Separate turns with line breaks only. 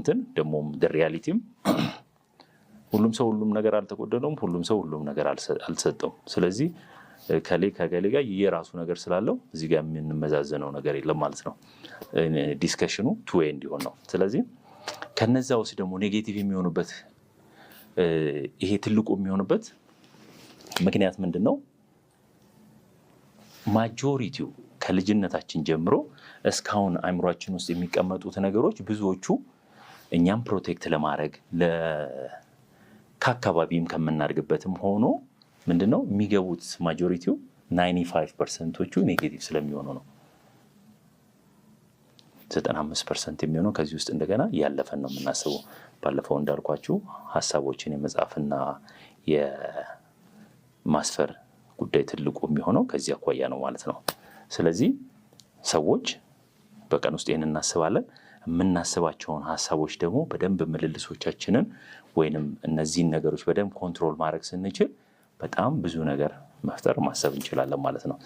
እንትን ደግሞ ሪያሊቲም ሁሉም ሰው ሁሉም ነገር አልተቆደለውም፣ ሁሉም ሰው ሁሉም ነገር አልሰጠውም። ስለዚህ ከገሌ ጋር የራሱ ነገር ስላለው እዚህ ጋር የምንመዛዘነው ነገር የለም ማለት ነው። ዲስከሽኑ ቱ ዌይ እንዲሆን ነው። ስለዚህ ከነዛ ውስጥ ደግሞ ኔጌቲቭ የሚሆኑበት ይሄ ትልቁ የሚሆንበት ምክንያት ምንድን ነው? ማጆሪቲው ከልጅነታችን ጀምሮ እስካሁን አእምሯችን ውስጥ የሚቀመጡት ነገሮች ብዙዎቹ እኛም ፕሮቴክት ለማድረግ ከአካባቢም ከምናድግበትም ሆኖ ምንድነው የሚገቡት ማጆሪቲው 95%ዎቹ ኔጌቲቭ ስለሚሆኑ ነው። 95% የሚሆነው ከዚህ ውስጥ እንደገና ያለፈን ነው የምናስበው። ባለፈው እንዳልኳችሁ ሀሳቦችን የመጻፍና የማስፈር ጉዳይ ትልቁ የሚሆነው ከዚህ አኳያ ነው ማለት ነው። ስለዚህ ሰዎች በቀን ውስጥ ይህን እናስባለን። የምናስባቸውን ሀሳቦች ደግሞ በደንብ ምልልሶቻችንን ወይንም እነዚህን ነገሮች በደንብ ኮንትሮል ማድረግ ስንችል በጣም ብዙ ነገር መፍጠር ማሰብ እንችላለን ማለት ነው።